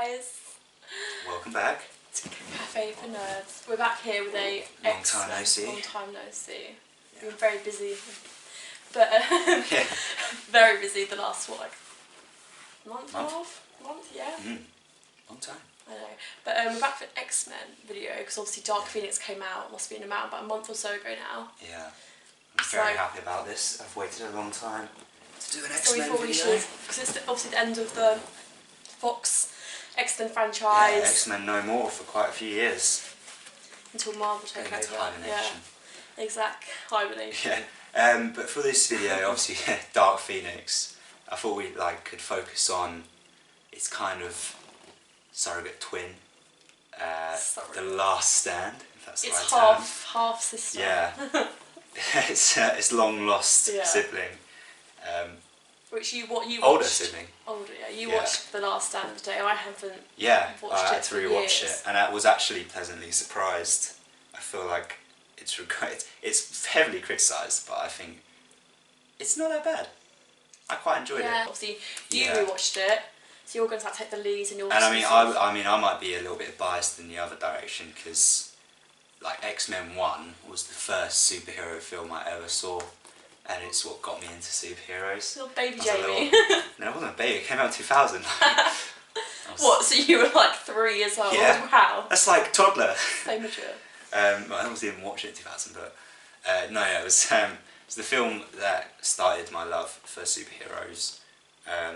guys. Welcome back. To Cafe for Nerds. We're back here with a Long time no see. Long time no see. We've been very busy, but Yeah. very busy the last month, yeah. Long time. I know, but we're back for an X-Men video because obviously Dark Phoenix came out. Must have been about a month or so ago now. Yeah. I'm very happy about this. I've waited a long time to do an X-Men so we thought video. we should, because it's obviously the end of the Fox X-Men franchise. Yeah, X-Men no more for quite a few years. Until Marvel took over. Hibernation. Yeah, exact hibernation. Yeah. But for this video, obviously, Dark Phoenix, I thought we could focus on its kind of surrogate twin, The Last Stand. If that's the right term. half sister. Yeah. It's long lost sibling. Which you watched. Older sibling. Older, yeah. You watched The Last Stand today. I haven't. Yeah, watched I had it to for rewatch years. it, and I was actually pleasantly surprised. I feel like it's heavily criticised, but I think it's not that bad. I quite enjoyed it. Obviously you rewatched it, so you're going to take the lead, and you're. And I might be a little bit biased in the other direction because, X-Men 1 was the first superhero film I ever saw. And it's what got me into superheroes. Little baby Jamie. No, it wasn't a baby. It came out in 2000. What? So you were 3 years old? Yeah. Wow. That's like toddler. So mature. I obviously didn't watch it in 2000, but no, it was the film that started my love for superheroes. I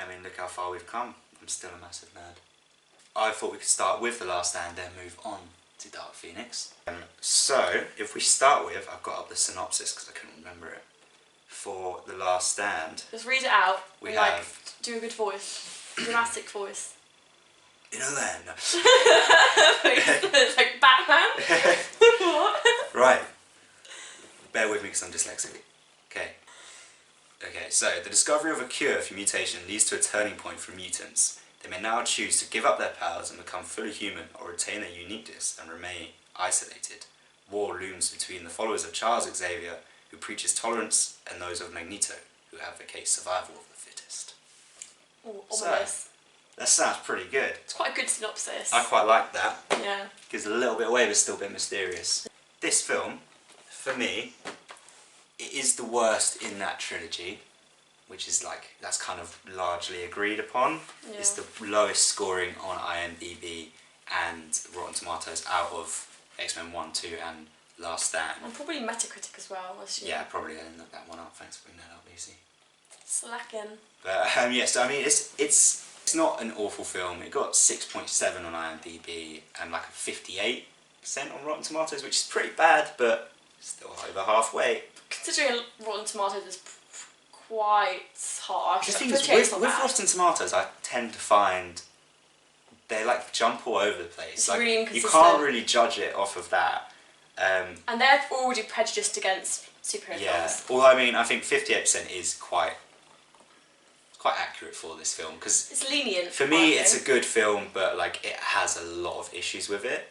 mean, look how far we've come. I'm still a massive nerd. I thought we could start with The Last Stand, then move on to Dark Phoenix. So, if we start with, I've got up the synopsis because I couldn't remember it. For The Last Stand, just read it out. We have do a good voice, dramatic voice. in a land. It's like Batman. What? Right. Bear with me because I'm dyslexic. Okay. So the discovery of a cure for mutation leads to a turning point for mutants. They may now choose to give up their powers and become fully human, or retain their uniqueness and remain isolated. War looms between the followers of Charles Xavier, who preaches tolerance, and those of Magneto, who advocate survival of the fittest. Ooh, So, ominous. that sounds pretty good. It's quite a good synopsis. I quite like that. Yeah. Gives a little bit away, but still a bit mysterious. This film, for me, it is the worst in that trilogy, which is that's kind of largely agreed upon. Yeah. It's the lowest scoring on IMDb and Rotten Tomatoes out of X-Men 1, 2 and Last Stand. And probably Metacritic as well, I assume. Yeah, probably I didn't look that one up. Thanks for bringing that up, Lucy. Slacking. But yes, I mean it's not an awful film. It got 6.7 on IMDb and a 58% on Rotten Tomatoes, which is pretty bad, but still over halfway. Considering Rotten Tomatoes is quite harsh. The thing is, with Rotten Tomatoes, I tend to find they jump all over the place. It's really you inconsistent. can't really judge it off of that. And they're already prejudiced against superhero films. Although I think 58% is quite accurate for this film because it's lenient. For me, it's a good film, but it has a lot of issues with it.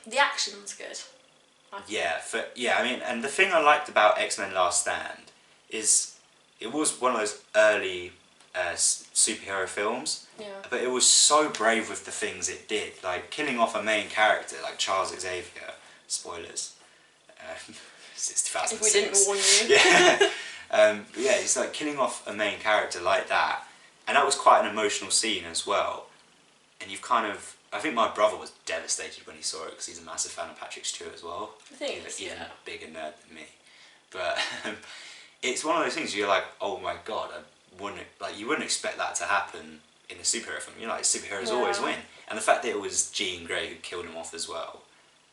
The action's good. I mean, and the thing I liked about X-Men Last Stand is it was one of those early superhero films, but it was so brave with the things it did, killing off a main character like Charles Xavier. Spoilers. It's 2006. If we didn't warn you. Yeah. It's killing off a main character like that, and that was quite an emotional scene as well. And I think my brother was devastated when he saw it because he's a massive fan of Patrick Stewart as well. He's even a bigger nerd than me. But it's one of those things you're oh my god, you wouldn't expect that to happen in a superhero film. Superheroes always win. And the fact that it was Jean Grey who killed him off as well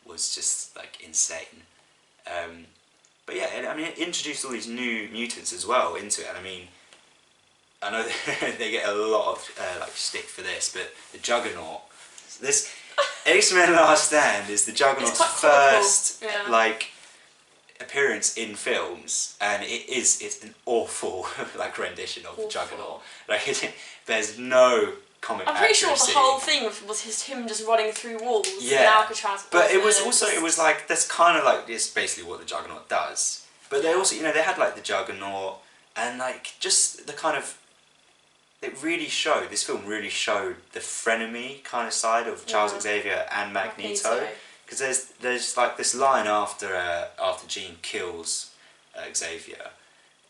was just insane. But yeah, it introduced all these new mutants as well into it. And I know they get a lot of stick for this, but the Juggernaut. This X-Men Last Stand is the Juggernaut's first appearance in films, and it's an awful rendition of the Juggernaut. There's no comic I'm pretty accuracy. sure the whole thing was him just running through walls. Yeah, in Alcatraz. but it was that's kind of it's basically what the Juggernaut does. But they also they had the Juggernaut and just the kind of this film really showed the frenemy kind of side of Charles Xavier and Magneto. Because there's like this line after Jean kills Xavier,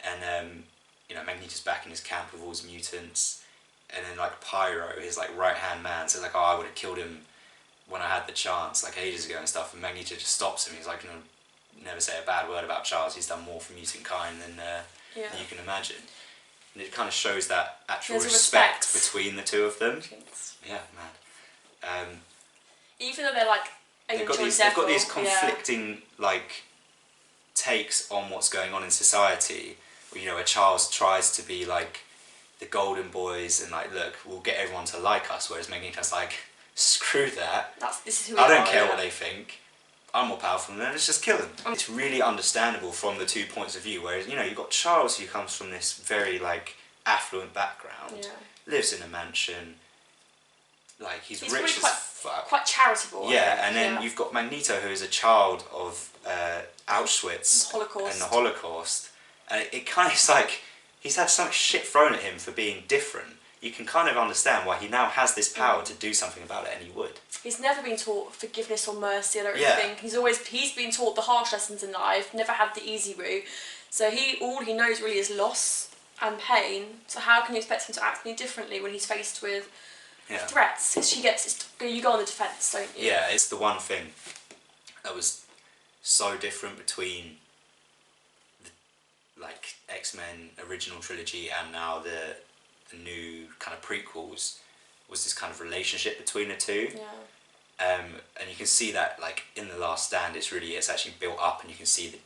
and you know, Magneto's back in his camp with all his mutants, and then like Pyro, his like right hand man, says like, oh, I would have killed him when I had the chance, like ages ago and stuff, and Magneto just stops him. He's like, no, never say a bad word about Charles. He's done more for mutant kind than you can imagine. And it kind of shows that actual respect between the two of them. Yeah, man. Even though they're like, they've got these conflicting like takes on what's going on in society. You know, where Charles tries to be like the golden boys and like, look, we'll get everyone to like us, whereas Magneto's like, screw that. This is who I don't care what they think. I'm more powerful than them. Let's just kill them. It's really understandable from the 2 points of view. Whereas, you know, you've got Charles, who comes from this very like affluent background, lives in a mansion, like he's rich as fuck, quite charitable. Yeah, and then you've got Magneto, who is a child of Auschwitz and the Holocaust, and it kind of is like he's had so much shit thrown at him for being different. You can kind of understand why he now has this power to do something about it, and he would. He's never been taught forgiveness or mercy, I don't really think. He's been taught the harsh lessons in life, never had the easy route. So all he knows really is loss and pain. So how can you expect him to act any differently when he's faced with threats? You go on the defence, don't you? Yeah, it's the one thing that was so different between the like X-Men original trilogy and now the new kind of prequels, was this kind of relationship between the two. And you can see that like in The Last Stand, it's actually built up, and you can see that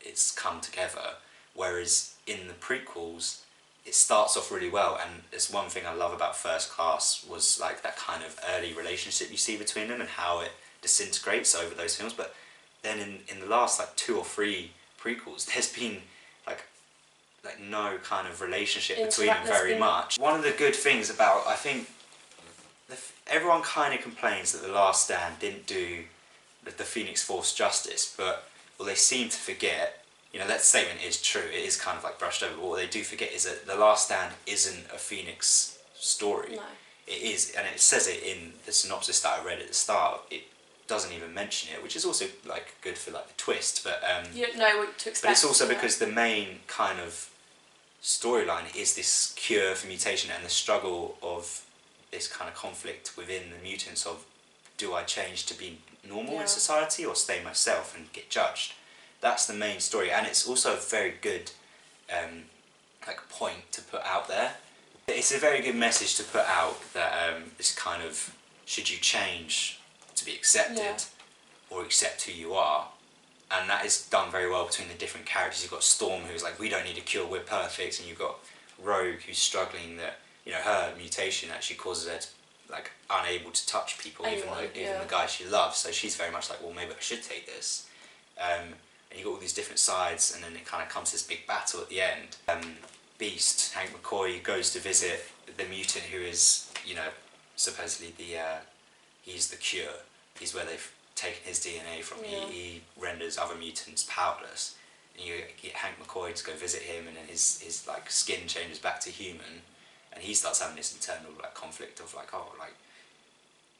it's come together, whereas in the prequels it starts off really well, and it's one thing I love about First Class was like that kind of early relationship you see between them and how it disintegrates over those films. But then in the last like 2 or 3 prequels, there's been like no kind of relationship between them very much. One of the good things about, I think, everyone kind of complains that The Last Stand didn't do the Phoenix Force justice, but they seem to forget, you know, that statement is true, it is kind of like brushed over, but what they do forget is that The Last Stand isn't a Phoenix story. No. It is, and it says it in the synopsis that I read at the start. It doesn't even mention it, which is also like good for like the twist, but you don't know what to expect. But it's also because the main kind of storyline is this cure for mutation and the struggle of this kind of conflict within the mutants of, do I change to be normal in society or stay myself and get judged? That's the main story, and it's also a very good like point to put out there. It's a very good message to put out that this kind of, should you change to be accepted or accept who you are? And that is done very well between the different characters. You've got Storm, who's like, we don't need a cure, we're perfect, and you've got Rogue, who's struggling that, you know, her mutation actually causes her to, like, unable to touch people, even the guy she loves. So she's very much like, well, maybe I should take this. And you've got all these different sides, and then it kind of comes to this big battle at the end. Beast, Hank McCoy, goes to visit the mutant who is, you know, supposedly he's the cure. He's where they've taken his DNA from. He renders other mutants powerless. And you get Hank McCoy to go visit him, and then his like skin changes back to human, and he starts having this internal like conflict of like, oh, like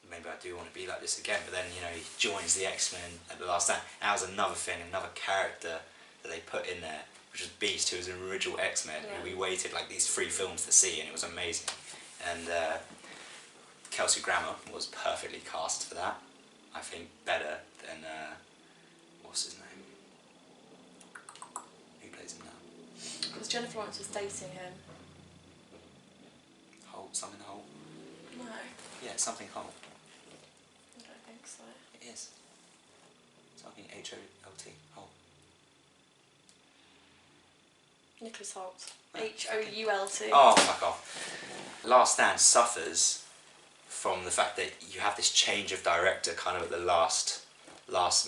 maybe I do want to be like this again. But then, you know, he joins the X-Men at The Last Stand. And that was another thing, another character that they put in there, which was Beast, who was an original X-Men, who we waited like these 3 films to see, and it was amazing. And Kelsey Grammer was perfectly cast for that. I think better than what's his name? Who plays him now? Because Jennifer Lawrence was dating him. Holt, something Holt. No. Yeah, something Holt. I don't think so. It is. Something H-O-L-T. Holt. Nicholas Hoult. H-O-U-L-T. Oh, fuck off. Last Stand suffers from the fact that you have this change of director kind of at the last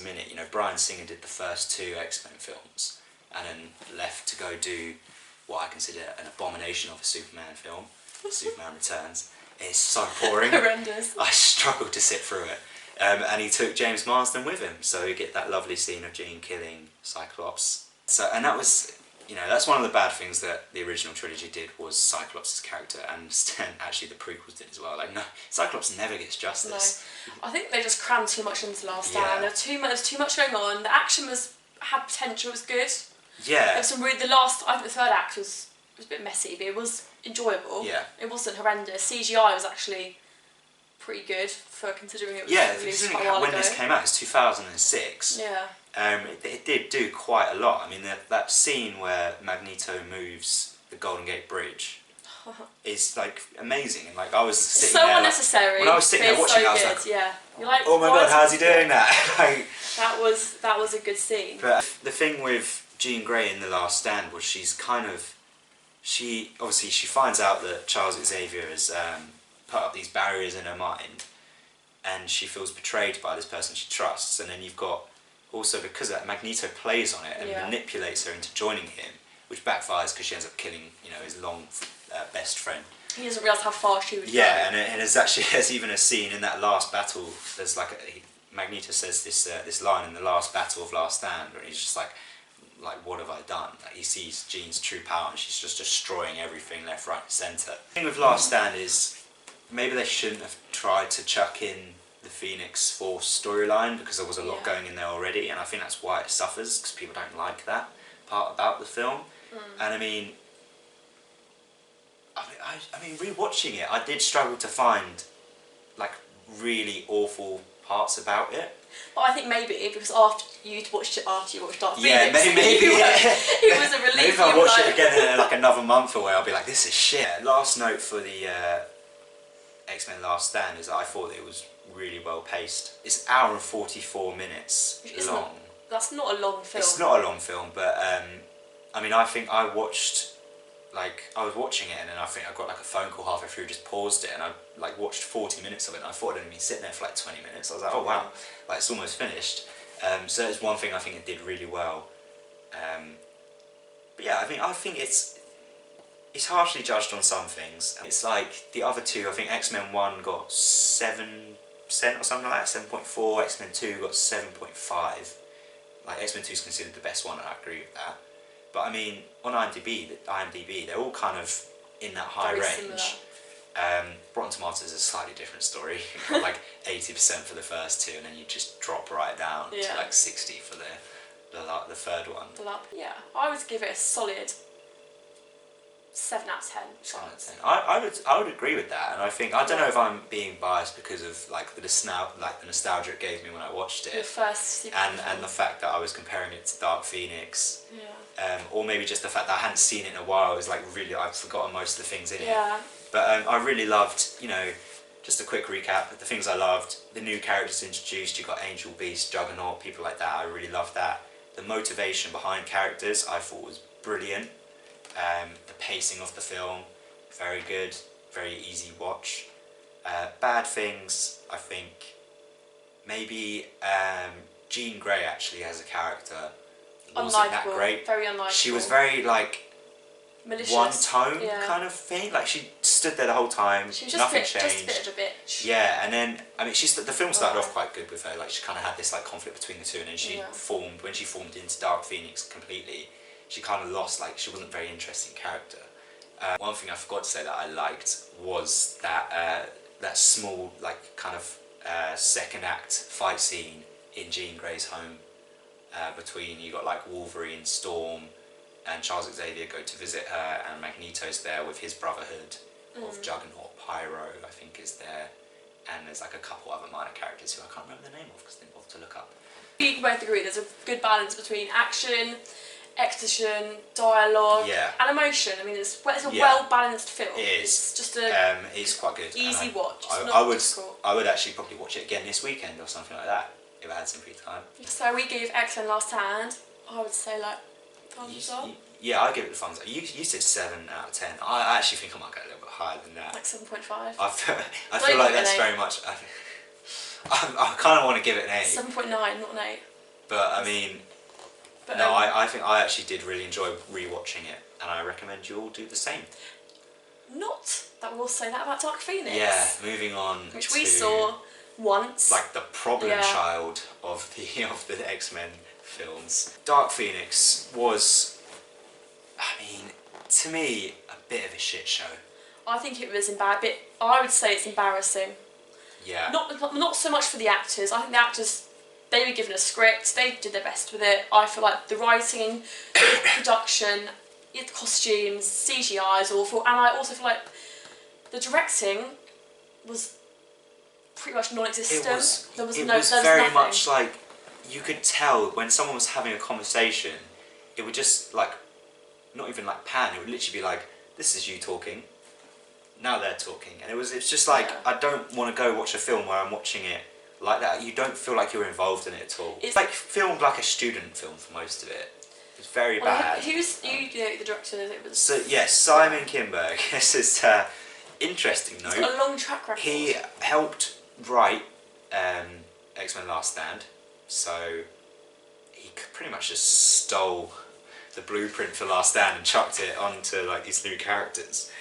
minute. You know, Bryan Singer did the first 2 X-Men films and then left to go do what I consider an abomination of a Superman film, Superman Returns. It's so boring. Horrendous. I struggled to sit through it. And he took James Marsden with him, so you get that lovely scene of Jean killing Cyclops. So, and that was, you know, that's one of the bad things that the original trilogy did was Cyclops' character, and actually the prequels did as well. Like, no, Cyclops never gets justice. No. I think they just crammed too much into Last Stand. There was too much going on. The action had potential, it was good. Yeah. There was some I think the third act was a bit messy, but it was enjoyable. Yeah. It wasn't horrendous. CGI was actually pretty good for considering it was released quite a while when ago. this came out, it's 2006. Yeah. It did do quite a lot. I mean, that scene where Magneto moves the Golden Gate Bridge is like amazing. And like I was sitting so there, unnecessary. Like, when I was sitting there watching, I was like, yeah. You're like, oh my god, how's he doing that? Like, that was a good scene. But the thing with Jean Grey in The Last Stand was she finds out that Charles Xavier has put up these barriers in her mind, and she feels betrayed by this person she trusts. And then you've got also, because of that, Magneto plays on it and manipulates her into joining him, which backfires because she ends up killing, you know, his long best friend. He doesn't realise how far she would go. Yeah, and there's even a scene in that last battle. There's like Magneto says this line in the last battle of Last Stand, where he's just like what have I done? Like, he sees Jean's true power, and she's just destroying everything left, right, and centre. The thing with Last Stand is maybe they shouldn't have tried to chuck in the Phoenix Force storyline, because there was a lot going in there already, and I think that's why it suffers, because people don't like that part about the film. And I mean, rewatching it, I did struggle to find like really awful parts about it. But I think maybe because after you watched Dark Phoenix, maybe it was a relief. Maybe if I watch it again in like another month away, I'll be like, this is shit. Last note for the X-Men Last Stand is that I thought it was really well paced. It's an hour and 44 minutes long. That's not a long film. It's not a long film, but I mean, I think I was watching it, and then I think I got like a phone call halfway through, just paused it, and I like watched 40 minutes of it, and I thought I'd only been sitting there for like 20 minutes. I was like, oh wow, like it's almost finished. So that's one thing I think it did really well. But yeah, I think it's harshly judged on some things. It's like the other two, I think X-Men 1 got 7% or something like that, 7.4, X-Men 2 got 7.5. Like X-Men 2 is considered the best one, and I agree with that. But I mean, on IMDb, they're all kind of in that high range. Rotten Tomatoes is a slightly different story. You've got like 80% for the first two, and then you just drop right down to like 60 for the third one. Yeah, I would give it a solid 7 out of 10. 7 out of 10. I would agree with that, and I think, I don't know if I'm being biased because of like the nostalgia it gave me when I watched it, the first and the fact that I was comparing it to Dark Phoenix, or maybe just the fact that I hadn't seen it in a while. It was like really, I've forgotten most of the things in it. But I really loved, you know, just a quick recap of the things I loved. The new characters introduced. You got Angel, Beast, Juggernaut, people like that. I really loved that. The motivation behind characters I thought was brilliant. The pacing of the film, very good, very easy watch. Bad things, I think, maybe Jean Grey actually as a character wasn't that great. Very unlikable. She was very like malicious, one tone kind of thing. Like she stood there the whole time. She was nothing just changed. a bit of a bitch. Yeah, and then I mean, the film started off quite good with her. Like she kind of had this like conflict between the two, and then she formed into Dark Phoenix completely. She kind of lost, like she wasn't a very interesting character. One thing I forgot to say that I liked was that that small like kind of second act fight scene in Jean Grey's home. Between, you got like Wolverine, Storm, and Charles Xavier go to visit her, and Magneto's there with his brotherhood of Juggernaut, Pyro, I think is there, and there's like a couple other minor characters who I can't remember the name of because I didn't bother to look up. We can both agree there's a good balance between action, exposition, dialogue, and emotion. I mean, it's a well-balanced film. It is. It's just a it's quite good. easy watch. I would actually probably watch it again this weekend or something like that if I had some free time. So we gave X-Men Last Stand, I would say like thumbs up. Yeah, I give it the thumbs up. You said 7 out of 10. I actually think I might go a little bit higher than that. Like 7.5. I feel like that's very much. I kind of want to give it an 8. 7.9, not an 8. But I mean, I think I actually did really enjoy rewatching it, and I recommend you all do the same. Not that we'll say that about Dark Phoenix. Yeah, moving on. Which we saw once. Like the problem child of the X-Men films. Dark Phoenix was I mean, to me, a bit of a shit show. I think it was I would say it's embarrassing. Yeah. Not so much for the actors. I think the actors, they were given a script, they did their best with it. I feel like the writing, the production, the costumes, CGI is awful, and I also feel like the directing was pretty much non-existent. There was very nothing. much like, you could tell when someone was having a conversation, it would just like, not even like pan, it would literally be like, this is you talking, now they're talking, and it's just like, I don't want to go watch a film where I'm watching it like that. You don't feel like you're involved in it at all. It's like filmed like a student film for most of it. It's very bad. Who's the director? It was. So yes, Simon Kinberg. This is interesting note. He's got a long track record. He helped write X-Men Last Stand, so he pretty much just stole the blueprint for Last Stand and chucked it onto like these new characters.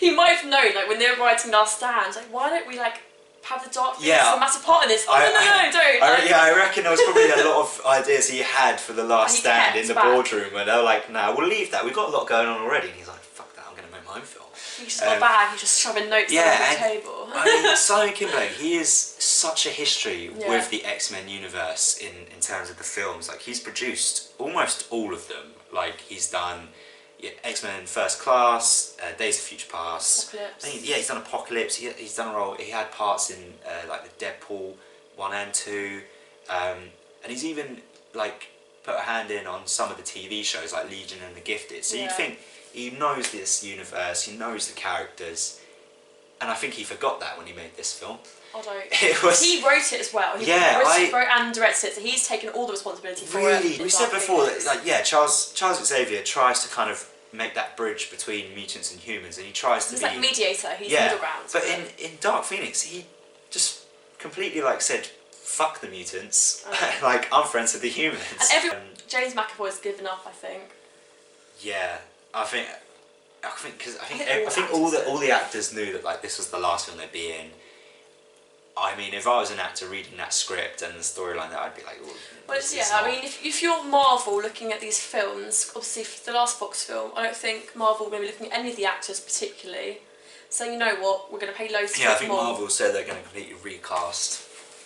He might have known, like when they were writing Last Stand, like why don't we like have the Dark Phoenix a massive part in this? Oh, no, don't. I reckon there was probably a lot of ideas he had for the Last Stand in the boardroom, where they were like, "No, we'll leave that. We've got a lot going on already." And he's like, "Fuck that! I'm going to make my own film." He's just got a bag. He's just shoving notes on the table. I mean, Simon Kinberg, he is such a history with the X-Men universe in terms of the films. Like he's produced almost all of them. Like he's done X-Men First Class, Days of Future Past. Apocalypse. He's done Apocalypse. He's done a role. He had parts in like the Deadpool 1 and 2, and he's even like put a hand in on some of the TV shows like Legion and The Gifted. So you'd think he knows this universe, he knows the characters, and I think he forgot that when he made this film. I don't. He wrote it as well. He wrote and directed it, so he's taken all the responsibility for it. Really, we said before that, like, Charles Xavier tries to kind of make that bridge between mutants and humans, and he tries to he's be like mediator. He's middle ground. But in Dark Phoenix, he just completely like said, "Fuck the mutants, like I'm friends with the humans." And James McAvoy's given up, I think. Yeah, I think all the actors knew that like this was the last film they'd be in. I mean, if I was an actor reading that script and the storyline, that I'd be like, well, I mean, if you're Marvel looking at these films, obviously for the last Fox film, I don't think Marvel are going to be looking at any of the actors particularly, saying, you know what, we're going to pay loads to I think Marvel said they're going to completely recast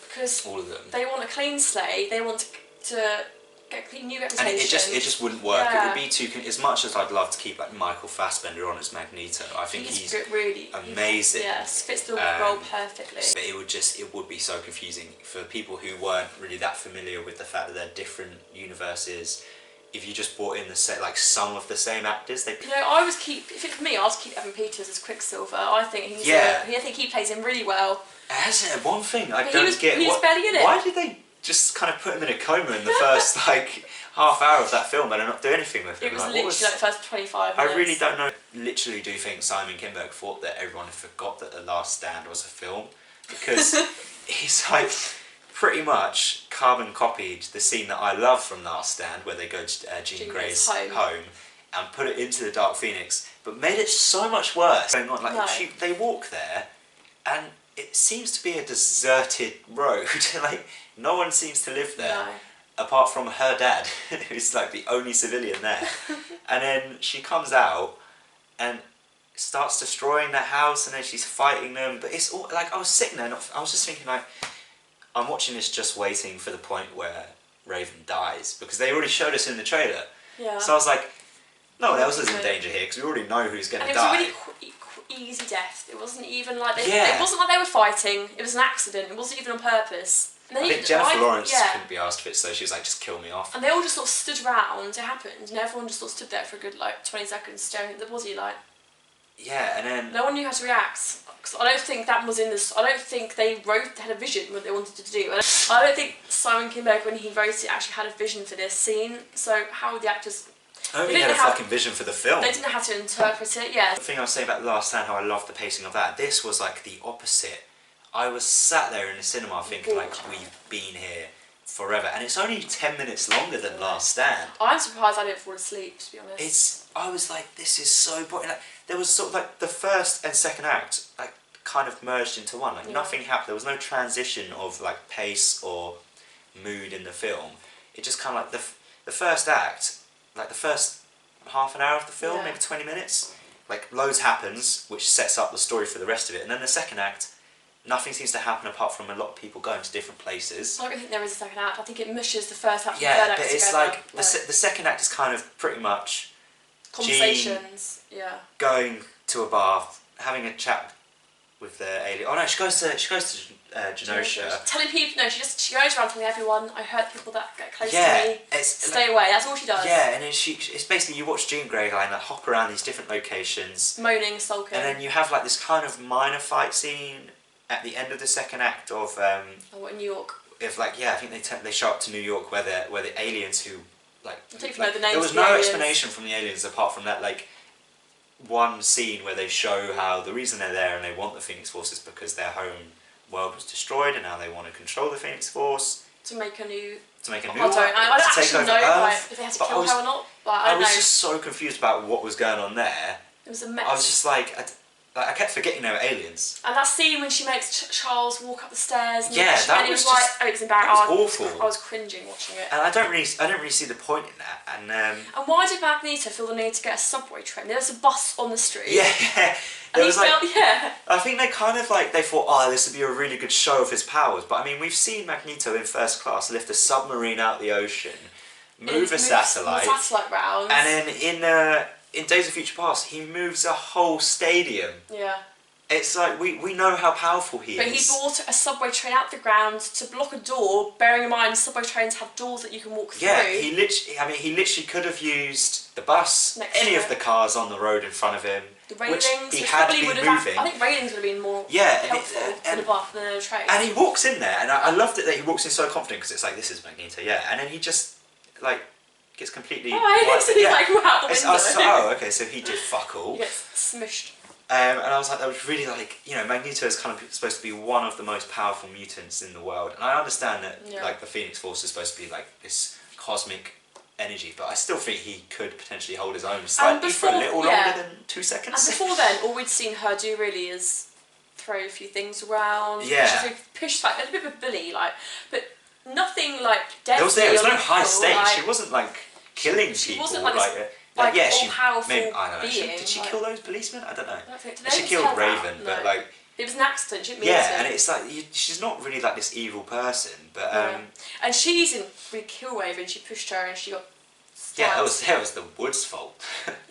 because all of them. They want a clean slate. They want to get a complete new representation. And it just wouldn't work. It would be too. As much as I'd love to keep like Michael Fassbender on as Magneto, I think he's really amazing. Yes, fits the role perfectly. But it would be so confusing for people who weren't really that familiar with the fact that they're different universes. If you just brought in some of the same actors, they. You know, if it's for me, I'd keep Evan Peters as Quicksilver. I think he plays him really well. Hasn't it? One thing I don't get. He was barely in it. Why did they just kind of put him in a coma in the first half hour of that film and not do anything with him? It was literally like the first 25 minutes. I really don't know. Literally do think Simon Kinberg thought that everyone had forgot that The Last Stand was a film, because he's like pretty much carbon copied the scene that I love from Last Stand, where they go to Jean Grey's home and put it into the Dark Phoenix, but made it so much worse. Going on, they walk there and it seems to be a deserted road. Like no one seems to live there, apart from her dad, who's like the only civilian there. And then she comes out and starts destroying the house, and then she's fighting them. But it's all like, I was sitting there, and I was just thinking like, I'm watching this just waiting for the point where Raven dies, because they already showed us in the trailer. Yeah. So I was like, no one else is in danger here, because we already know who's going to die. And it was a really easy death. It wasn't even like it wasn't like they were fighting. It was an accident. It wasn't even on purpose. And I think Jennifer Lawrence couldn't be asked for it, so she was like, just kill me off. And they all just sort of stood around. It happened, and everyone just sort of stood there for a good 20 seconds staring at the body Yeah, and then no one knew how to react. Because I don't think that was in this. I don't think they had a vision what they wanted to do. I don't think Simon Kinberg, when he wrote it, actually had a vision for this scene. So how would the actors? I don't think they had a fucking vision for the film. They didn't know how to interpret it. Yeah. The thing I was saying about The Last Stand, how I loved the pacing of that. This was like the opposite. I was sat there in the cinema thinking like, we've been here forever, and it's only 10 minutes longer than Last Stand. I'm surprised I didn't fall asleep, to be honest. I was like, this is so boring. Like, there was sort of like the first and second act like kind of merged into one. Like nothing happened. There was no transition of like pace or mood in the film. It just kind of like the first act, like the first half an hour of the film, Yeah. maybe 20 minutes. Like, loads happens, which sets up the story for the rest of it. And then the second act, nothing seems to happen apart from a lot of people going to different places. I don't really think there is a second act. I think it mushes the first act and Yeah, third act but it's together. like, the second act is kind of pretty much conversations. Yeah. going to a bar, having a chat with the alien. Oh no, she goes to Genosha. Telling people, no, she goes around telling everyone, I hurt people that get close Yeah, to me. it's Stay away. That's all she does. Yeah, and then it's basically you watch Jean Grey like hop around these different locations, Moaning, sulking. and then you have like this kind of minor fight scene at the end of the second act of Oh, what, in New York? if like I think they show up to New York where the aliens who like, I don't even know the names there was of the no aliens. explanation from the aliens apart from that like one scene where they show how the reason they're there and they want the Phoenix Force is because their home world was destroyed and now they want to control the Phoenix Force To make a new one. I don't to take actually over know Earth. if they had to But kill her or not, but I I don't was know. just so confused about what was going on there. It was a mess. I was just like I kept forgetting they were aliens. And that scene when she makes Charles walk up the stairs and Yeah, that and it was was like, just- oh, it was That was embarrassing. awful. I was cringing watching it. And I don't really see the point in that. And And why did Magneto feel the need to get a subway train? There was a bus on the street. yeah, And there he was like, felt, yeah. I think they kind of like they thought, oh, this would be a really good show of his powers. But I mean, we've seen Magneto in First Class lift a submarine out the ocean, move a satellite, The satellite rounds. and then in Days of Future Past, he moves a whole stadium. Yeah. It's like we know how powerful he But is. he brought a subway train out the ground to block a door, bearing in mind subway trains have doors that you can walk through. Yeah, he literally could have used the bus, Next any to of it. the cars on the road in front of him, The railings, which he which had probably been would have. moving. I think railings would have been more Yeah, helpful than a bus than a train. And he walks in there, and I loved it that he walks in so confident because it's like, this is Magneto, yeah. And then he just like gets completely. So he's like, wow, out the window. I was like, oh, okay, so he did fuck all. He gets smushed. And I was like, that was really like, Magneto is kind of supposed to be one of the most powerful mutants in the world. And I understand that like the Phoenix Force is supposed to be like this cosmic energy, but I still think he could potentially hold his own slightly for a little longer than 2 seconds. And before then, all we'd seen her do really is throw a few things around. Yeah. She's pushed back, a bit of a bully, like, but nothing like deadly. There was no or high lethal, stakes. like, She wasn't like killing She people. wasn't like this, like yeah, all-powerful maybe, I don't know. being. Did she kill those policemen? I don't know. I don't think, She killed Raven, but like. It was an accident, she didn't mean Yeah, to. and it's like she's not really like this evil person, but And she didn't really kill Raven. She pushed her and she got. yeah, that stabbed. was the Woods' fault.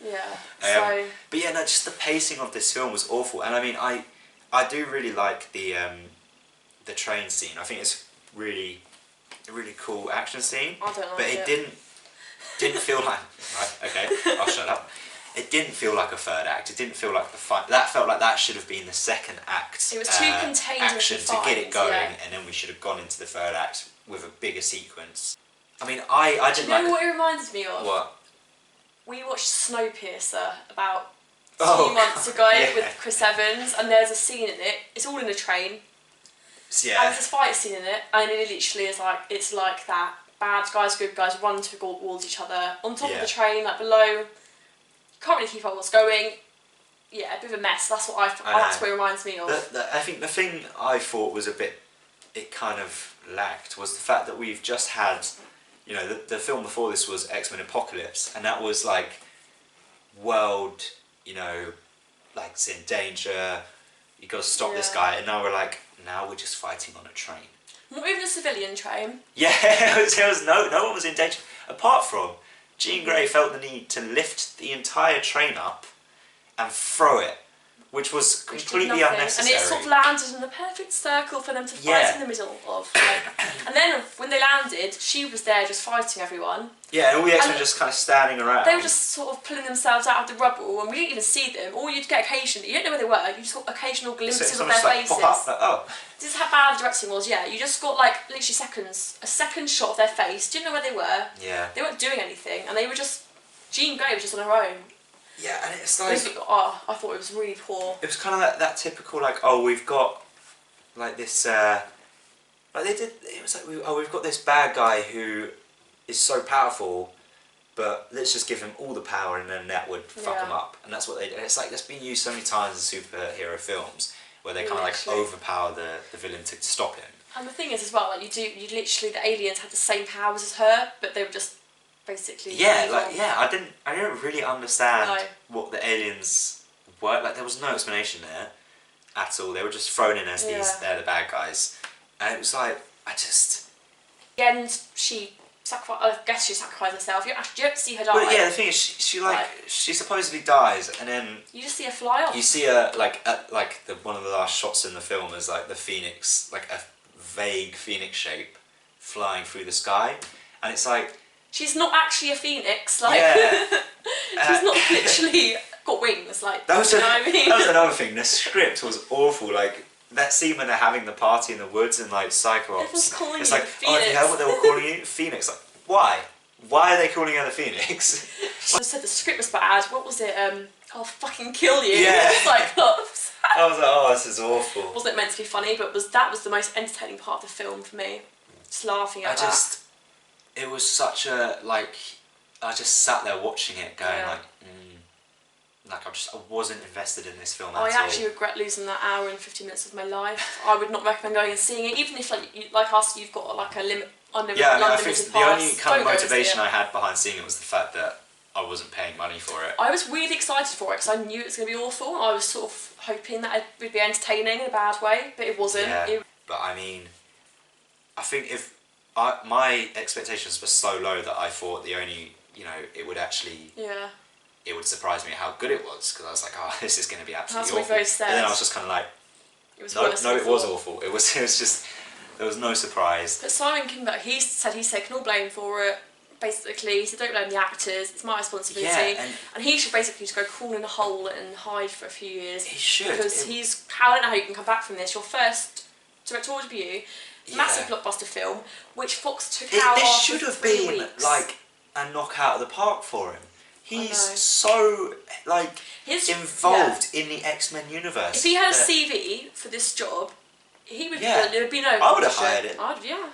Yeah. So. But yeah, no, just the pacing of this film was awful, and I mean, I do really like the train scene. I think it's really a really cool action scene. I don't like but it didn't feel like right. Okay, I'll shut up. It didn't feel like a third act. It didn't feel like the fight. That felt like that should have been the second act. It was too contained and action to get it confined, going, yeah. and then we should have gone into the third act with a bigger sequence. I mean, I Do didn't you know like what it reminded me of? what. We watched Snowpiercer about 2 Oh, months ago yeah. with Chris Evans, and there's a scene in it. It's all in a train, and Yeah. there's this fight scene in it, and it literally is like it's like that. Bad guys, good guys run towards each other on top of the train, like below. Can't really keep up what's going. Yeah, a bit of a mess. That's what that's what it reminds me of. I think the thing I thought was it kind of lacked was the fact that we've just had, the film before this was X-Men Apocalypse, and that was like world, like it's in danger, you got to stop this guy, and now we're just fighting on a train. Not even a civilian train. Yeah, there was no one was in danger apart from Jean Grey felt the need to lift the entire train up and throw it, which was completely unnecessary. And it sort of landed in the perfect circle for them to fight in the middle of. And then when they landed, she was there just fighting everyone. Yeah, and all the X-Men were just kind of standing around. They were just sort of pulling themselves out of the rubble, and we didn't even see them. All you'd get occasionally, you don't know where they were, you just got occasional glimpses of their faces. Pop up, like, oh. This is how bad the directing was, yeah. You just got like literally a second shot of their face, didn't know where they were. Yeah. They weren't doing anything, and they were just, Jean Grey was just on her own. Yeah, and it's like... I thought it was really poor. It was kind of that typical, like, oh, we've got, like, this, like, they did, it was like, we've got this bad guy who is so powerful, but let's just give him all the power and then that would fuck him up. And that's what they did. It's like, that's been used so many times in superhero films, where they kind of, like, overpower the villain to stop him. And the thing is, as well, like, you literally, the aliens had the same powers as her, but they were just basically. Yeah, I didn't really understand what the aliens were. Like, there was no explanation there at all. They were just thrown in as they're the bad guys, and it was like And she sacrificed herself. You don't see her die. But yeah, the thing is, she supposedly dies, and then you just see her fly off. You see her one of the last shots in the film is like the phoenix, like a vague phoenix shape, flying through the sky, and it's like she's not actually a phoenix. Like she's not literally got wings. Like that was you know what I mean? That was another thing. The script was awful. Like that scene when they're having the party in the woods and like Cyclops. It's like, Phoenix. oh, have you heard what they were calling you? Phoenix. Like, why? Why are they calling her the Phoenix? I said the script was bad. What was it? I'll fucking kill you. Yeah. Cyclops. I was like, oh, this is awful. Wasn't meant to be funny, but that was the most entertaining part of the film for me. Just laughing at that. It was such a I just sat there watching it, going I wasn't invested in this film at all. I actually regret losing that hour and 50 minutes of my life. I would not recommend going and seeing it, even if like us, you've got like a limit. I think the only kind of motivation I had behind seeing it was the fact that I wasn't paying money for it. I was really excited for it because I knew it was going to be awful. I was sort of hoping that it would be entertaining in a bad way, but it wasn't. Yeah, but I mean, I think my expectations were so low that I thought it would actually... Yeah. It would surprise me how good it was, because I was like, oh, this is going to be absolutely awful. And then I was just kind of like, it was awful. It was just, there was no surprise. But Simon Kinberg, he said he's taken all blame for it. Basically, he said don't blame the actors, it's my responsibility. Yeah, and he should basically just go crawl in a hole and hide for a few years. He should. Because I don't know how you can come back from this. Your first directorial debut, massive blockbuster film, which Fox took out this after should have 3 been weeks. like a knockout of the park for him. He's so involved in the X-Men universe. If he had a CV for this job, he would. Yeah. There would be no. I would have hired him. Yeah.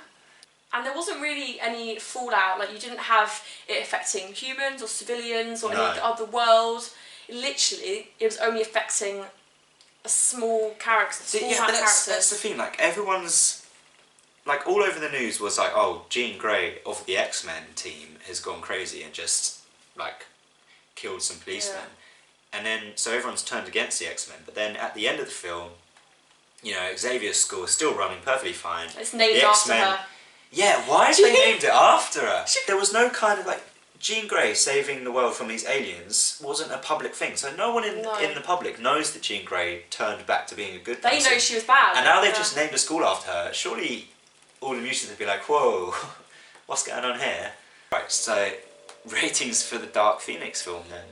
And there wasn't really any fallout. Like you didn't have it affecting humans or civilians or any other world. It was only affecting a small character. That's the thing. Like everyone's, like all over the news was like, oh, Jean Grey of the X-Men team has gone crazy and just like killed some policemen, and then so everyone's turned against the X-Men. But then at the end of the film, Xavier's school is still running perfectly fine. It's named after her. Yeah, why have they named it after her? There was no kind of like Jean Grey saving the world from these aliens wasn't a public thing, so no one in the public knows that Jean Grey turned back to being a good person. They know she was bad. And now they've just named a school after her. Surely all the mutants would be like, whoa, what's going on here? Right, so ratings for the Dark Phoenix film then.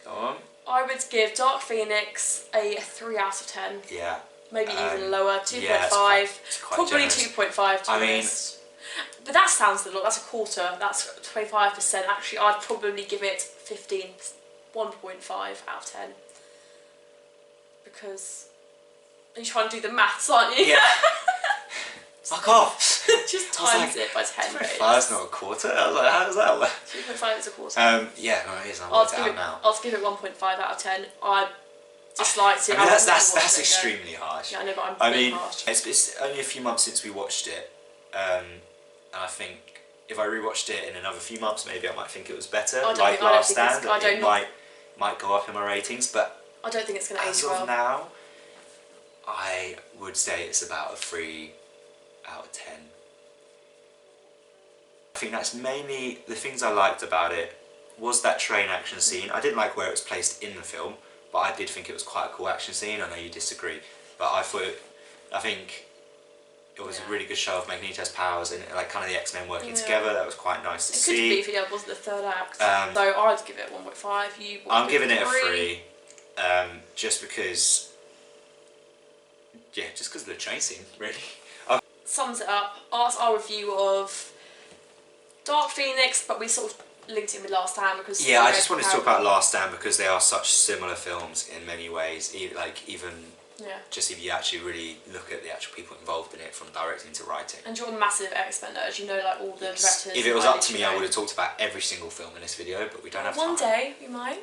Go on. I would give Dark Phoenix a 3 out of 10. Yeah. Maybe even lower, 2.5. Yeah, it's quite Probably generous. 2.5 to be honest. But that sounds a lot, that's a quarter, that's 25%. Actually, I'd probably give it 1.5 out of 10. Because you're trying to do the maths, aren't you? Yeah. Fuck off! Just times it by 10. 2.5 is not a quarter. I was like, how does that work? 2.5 is a quarter. Yeah, no, it is. I'll give it 1.5 out of 10. I disliked it. I mean, that's extremely harsh. Yeah, I know, but I'm being harsh. It's only a few months since we watched it, and I think if I rewatched it in another few months, maybe I might think it was better. Like Last Stand, it might go up in my ratings, but I don't think it's going to age well. As of now, I would say it's about a 3 out of 10. I think that's mainly the things I liked about it was that train action scene. I didn't like where it was placed in the film, but I did think it was quite a cool action scene. I know you disagree, but I think it was a really good show of Magneto's powers and like kind of the X-Men working together. That was quite nice to see. It could be if it wasn't the third act. So I'd give it 1.5. I'm giving it a 3, just because of the train scene, really. Sums it up. That's our review of Dark Phoenix, but we sort of linked it with Last Stand because I just wanted to talk about Last Stand because they are such similar films in many ways. Just if you actually really look at the actual people involved in it, from directing to writing. And you're a massive X-Men nerd, you know, like all the directors. If it was up to me, I would have talked about every single film in this video, but we don't have time. One day we might.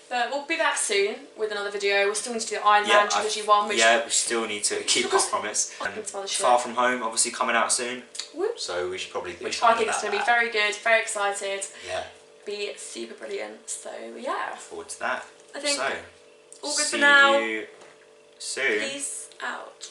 But we'll be back soon with another video. We'll still need to do the Iron Man Trilogy one. Which we still need to keep our promise. And Far From Home, obviously coming out soon. Whoop. So we should probably do which I think is going to be very good, very excited. Yeah. Be super brilliant. So yeah. Look forward to that. I think so, all good for now. See you soon. Peace out.